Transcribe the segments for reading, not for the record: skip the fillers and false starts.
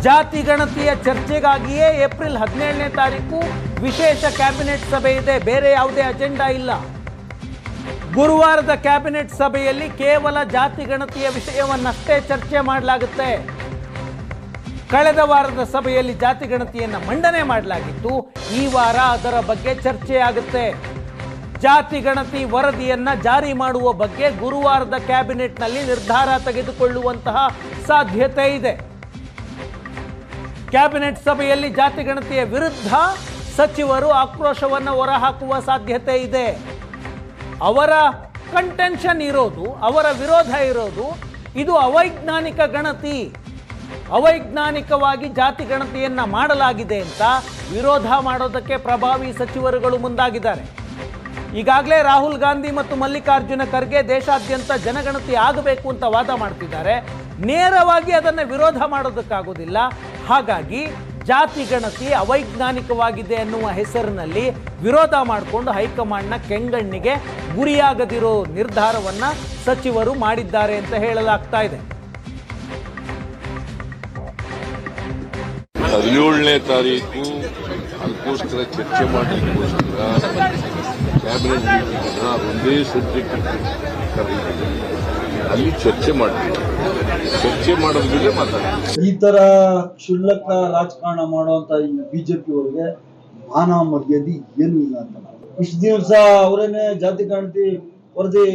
ಜಾತಿ ಗಣತಿಯ ಚರ್ಚೆಗಾಗಿಯೇ ಏಪ್ರಿಲ್ 17ನೇ ತಾರೀಕು ವಿಶೇಷ ಕ್ಯಾಬಿನೆಟ್ ಸಭೆ ಇದೆ, ಬೇರೆ ಯಾವುದೇ ಅಜೆಂಡಾ ಇಲ್ಲ. ಗುರುವಾರದ ಕ್ಯಾಬಿನೆಟ್ ಸಭೆಯಲ್ಲಿ ಕೇವಲ ಜಾತಿ ಗಣತಿಯ ವಿಷಯವನ್ನಷ್ಟೇ ಚರ್ಚೆ ಮಾಡಲಾಗುತ್ತೆ. ಕಳೆದ ವಾರದ ಸಭೆಯಲ್ಲಿ ಜಾತಿ ಗಣತಿಯನ್ನು ಮಂಡನೆ ಮಾಡಲಾಗಿತ್ತು. ಈ ವಾರ ಅದರ ಬಗ್ಗೆ ಚರ್ಚೆ ಆಗುತ್ತೆ. ಜಾತಿ ಗಣತಿ ವರದಿಯನ್ನ ಜಾರಿ ಮಾಡುವ ಬಗ್ಗೆ ಗುರುವಾರದ ಕ್ಯಾಬಿನೆಟ್ನಲ್ಲಿ ನಿರ್ಧಾರ ತೆಗೆದುಕೊಳ್ಳುವಂತಹ ಸಾಧ್ಯತೆ ಇದೆ. ಕ್ಯಾಬಿನೆಟ್ ಸಭೆಯಲ್ಲಿ ಜಾತಿ ಗಣತಿಯ ವಿರುದ್ಧ ಸಚಿವರು ಆಕ್ರೋಶವನ್ನು ಹೊರಹಾಕುವ ಸಾಧ್ಯತೆ ಇದೆ. ಅವರ ಕಂಟೆನ್ಷನ್ ಇರೋದು, ಅವರ ವಿರೋಧ ಇರೋದು, ಇದು ಅವೈಜ್ಞಾನಿಕ ಗಣತಿ, ಅವೈಜ್ಞಾನಿಕವಾಗಿ ಜಾತಿ ಗಣತಿಯನ್ನ ಮಾಡಲಾಗಿದೆ ಅಂತ ವಿರೋಧ ಮಾಡೋದಕ್ಕೆ ಪ್ರಭಾವಿ ಸಚಿವರುಗಳು ಮುಂದಾಗಿದ್ದಾರೆ. ಈಗಾಗಲೇ ರಾಹುಲ್ ಗಾಂಧಿ ಮತ್ತು ಮಲ್ಲಿಕಾರ್ಜುನ ಖರ್ಗೆ ದೇಶಾದ್ಯಂತ ಜನಗಣತಿ ಆಗಬೇಕು ಅಂತ ವಾದ ಮಾಡ್ತಿದ್ದಾರೆ. ನೇರವಾಗಿ ಅದನ್ನು ವಿರೋಧ ಮಾಡೋದಕ್ಕಾಗೋದಿಲ್ಲ. ಹಾಗಾಗಿ ಜಾತಿ ಗಣತಿ ಅವೈಜ್ಞಾನಿಕವಾಗಿದೆ ಅನ್ನುವ ಹೆಸರಿನಲ್ಲಿ ವಿರೋಧ ಮಾಡಿಕೊಂಡು ಹೈಕಮಾಂಡ್ನ ಕೆಂಗಣ್ಣಿಗೆ ಗುರಿಯಾಗದಿರೋ ನಿರ್ಧಾರವನ್ನು ಸಚಿವರು ಮಾಡಿದ್ದಾರೆ ಅಂತ ಹೇಳಲಾಗ್ತಾ ಇದೆ. 17ನೇ ತಾರೀಕು ಅದಕ್ಕೋಸ್ಕರ ಚರ್ಚೆ ಮಾಡಲಿಕ್ಕೋಸ್ಕರ ಕ್ಯಾಬಿನೆಟ್ ಮೀಟಿಂಗ್ ಒಂದೇ ಸಬ್ಜೆಕ್ಟ್ ಕರೆದಿದ್ದೀವಿ. ಅಲ್ಲಿ ಚರ್ಚೆ ಮಾಡ್ತೀವಿ. ಚರ್ಚೆ ಮಾಡೋದ್ರ ಬಗ್ಗೆ ಮಾತಾಡ್ತೀವಿ. ಈ ತರ ಕ್ಷುಲ್ಲಕ ರಾಜಕಾರಣ ಮಾಡುವಂತ ಬಿಜೆಪಿ ಅವರಿಗೆ ಮಾನ ಮರ್ಯಾದೆ ಏನು ಇಲ್ಲ ಅಂತ. ಇಷ್ಟು ದಿವಸ ಅವರೇನೆ ಜಾತಿ ಗಣತಿ ವರದಿ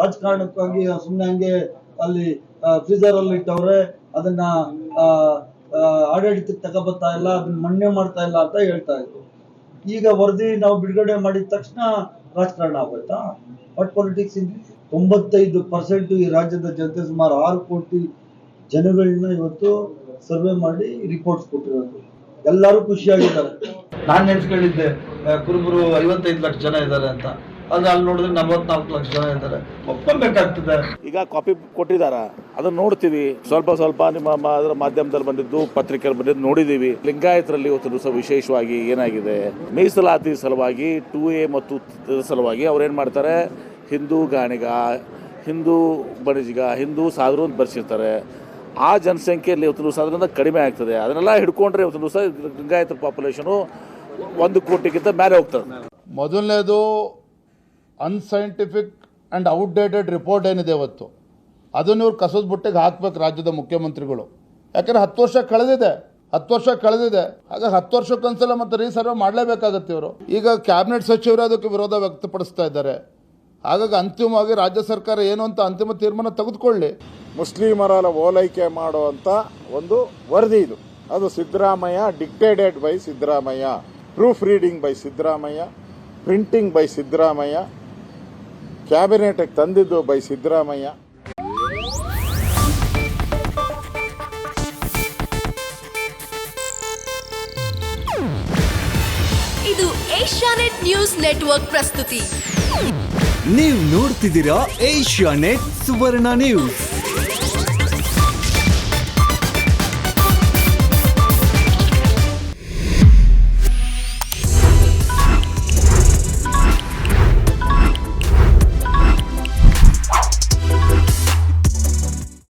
ರಾಜಕಾರಣಕ್ಕಾಗಿ ಸುಮ್ಮನೆ ಹಂಗೆ ಅಲ್ಲಿ ಫ್ರೀಜರ್ ಅಲ್ಲಿ ಇಟ್ಟವ್ರೆ, ಅದನ್ನ ಆಡಳಿತಕ್ಕೆ ತಗೋಬರ್ತಾ ಇಲ್ಲ, ಅದನ್ನ ಮನ್ನೆ ಮಾಡ್ತಾ ಇಲ್ಲ ಅಂತ ಹೇಳ್ತಾ ಇದ್ರು. ಈಗ ವರದಿ ನಾವು ಬಿಡುಗಡೆ ಮಾಡಿದ ತಕ್ಷಣ ರಾಜಕಾರಣ ಆಗೋಯ್ತಾ? ವಾಟ್ ಪಾಲಿಟಿಕ್ಸ್ ಇನ್ 95% ಈ ರಾಜ್ಯದ ಜನತೆ ಸುಮಾರು 6 ಕೋಟಿ ಜನಗಳನ್ನ ಇವತ್ತು ಸರ್ವೆ ಮಾಡಿ ರಿಪೋರ್ಟ್ಸ್ ಕೊಟ್ಟಿರೋದು. ಎಲ್ಲರೂ ಖುಷಿಯಾಗಿದ್ದಾರೆ. ನಾನು ನೆನ್ಸ್ಕೊಂಡಿದ್ದೆ ಕುರುಬರು 55 ಲಕ್ಷ ಜನ ಇದ್ದಾರೆ ಅಂತ, ಆದ್ರೆ ಅಲ್ಲಿ ನೋಡಿದ್ರೆ 44 ಲಕ್ಷ ಜನ ಇದ್ದಾರೆ. ಒಪ್ಕೊಬೇಕಾಗ್ತದೆ. ಈಗ ಕಾಪಿ ಕೊಟ್ಟಿದಾರ, ಅದನ್ನ ನೋಡ್ತೀವಿ. ಸ್ವಲ್ಪ ನಿಮ್ಮ ಅದರ ಮಾಧ್ಯಮದಲ್ಲಿ ಬಂದಿದ್ದು, ಪತ್ರಿಕೆಯಲ್ಲಿ ಬಂದಿದ್ದು ನೋಡಿದೀವಿ. ಲಿಂಗಾಯತರಲ್ಲಿ ಇವತ್ತು ದಿವಸ ವಿಶೇಷವಾಗಿ ಏನಾಗಿದೆ, ಮೀಸಲಾತಿ ಸಲುವಾಗಿ 2A ಮತ್ತು ಸಲುವಾಗಿ ಅವ್ರೇನ್ ಮಾಡ್ತಾರೆ, ಹಿಂದೂ ಗಾಣಿಗ, ಹಿಂದೂ ಬಣಿಜಿಗ, ಹಿಂದೂ ಸಾಧು ಅಂತ ಬರ್ಸಿರ್ತಾರೆ. ಆ ಜನಸಂಖ್ಯೆಯಲ್ಲಿ ಇವತ್ತು ದಿವಸ ಅದರಿಂದ ಕಡಿಮೆ ಆಗ್ತದೆ. ಅದನ್ನೆಲ್ಲ ಹಿಡ್ಕೊಂಡ್ರೆ ಇವತ್ತು ದಿವಸ ಲಿಂಗಾಯತರ ಪಾಪ್ಯುಲೇಷನು 1 ಕೋಟಿಗಿಂತ ಮೇಲೆ ಹೋಗ್ತದೆ. ಮೊದಲನೇದು ಅನ್ಸೈಂಟಿಫಿಕ್ ಆ್ಯಂಡ್ ಔಟ್ಡೇಟೆಡ್ ರಿಪೋರ್ಟ್ ಏನಿದೆ ಇವತ್ತು, ಅದನ್ನು ಇವ್ರು ಕಸದ ಬುಟ್ಟೆಗೆ ಹಾಕ್ಬೇಕು ರಾಜ್ಯದ ಮುಖ್ಯಮಂತ್ರಿಗಳು. ಯಾಕಂದ್ರೆ 10 ವರ್ಷ ಕಳೆದಿದೆ. ಹಾಗಾಗಿ 10 ವರ್ಷಕ್ಕೊಂದ್ಸಲ ಮತ್ತೆ ರೀಸರ್ವೆ ಮಾಡಲೇಬೇಕಾಗತ್ತೆ ಇವರು. ಈಗ ಕ್ಯಾಬಿನೆಟ್ ಸಚಿವರು ಅದಕ್ಕೆ ವಿರೋಧ ವ್ಯಕ್ತಪಡಿಸ್ತಾ ಇದ್ದಾರೆ. ಹಾಗಾಗಿ ಅಂತಿಮವಾಗಿ ರಾಜ್ಯ ಸರ್ಕಾರ ಏನು ಅಂತ ಅಂತಿಮ ತೀರ್ಮಾನ ತೆಗೆದುಕೊಳ್ಳಿ. ಮುಸ್ಲಿಮರ ಓಲೈಕೆ ಮಾಡುವಂಥ ಒಂದು ವರದಿ ಇದು. ಅದು Siddaramaiah, dictated by Siddaramaiah, proof reading by Siddaramaiah, printing by Siddaramaiah, ಕ್ಯಾಬಿನೆಟ್ಗೆ ತಂದಿದ್ದು ಬೈ ಸಿದ್ದರಾಮಯ್ಯ. ಇದು ಏಷ್ಯಾನೆಟ್ ನ್ಯೂಸ್ ನೆಟ್ವರ್ಕ್ ಪ್ರಸ್ತುತಿ. ನೀವು ನೋಡ್ತಿದ್ದೀರಾ ಏಷ್ಯಾನೆಟ್ ಸುವರ್ಣ ನ್ಯೂಸ್.